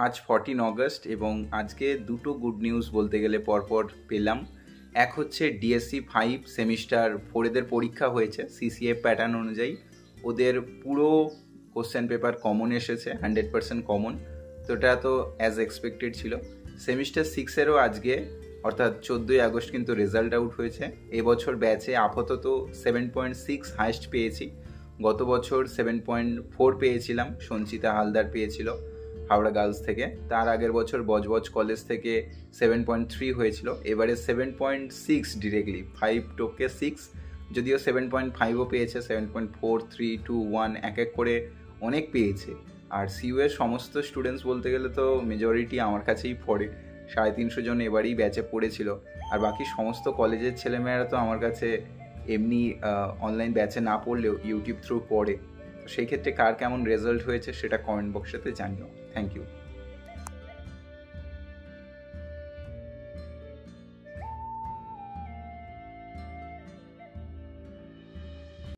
আজ 14 অগস্ট এবং আজকে দুটো গুড নিউজ বলতে গেলে পরপর পেলাম। এক হচ্ছে ডিএসসি 5 সেমিস্টার 4 এদের পরীক্ষা হয়েছে সিসিএ প্যাটার্ন অনুযায়ী। ওদের পুরো কোশ্চেন পেপার কমন এসেছে, 100% কমন। তো এটা তো অ্যাজ এক্সপেক্টেড ছিল। সেমিস্টার 6-এরও আজকে অর্থাৎ 14 আগস্ট কিন্তু রেজাল্ট আউট হয়েছে। এবছর ব্যাচে আপাতত 7.6 হাইস্ট পেয়েছি। গত বছর 7.4 পেয়েছিলাম, সঞ্চিতা হালদার পেয়েছিল হাওড়া গার্লস থেকে। তার আগের বছর বজবজ কলেজ থেকে 7.3 হয়েছিল। এবারে 7.6 ডিরেক্টলি, 5 টোকে 6, যদিও 7.5ও পেয়েছে, 7.4, 3, 2, 1 এক এক করে অনেক পেয়েছে। আর সিইউ এর সমস্ত স্টুডেন্টস বলতে গেলে তো মেজরিটি আমার কাছেই পড়ে, 350 জন এবারেই ব্যাচে পড়েছিল। আর বাকি সমস্ত কলেজের ছেলেমেয়েরা তো আমার কাছে এমনি অনলাইন ব্যাচে না পড়লেও ইউটিউব থ্রু পড়ে। তো সেই ক্ষেত্রে কার কেমন রেজাল্ট হয়েছে সেটা কমেন্ট বক্সেতে জানিও। Thank you.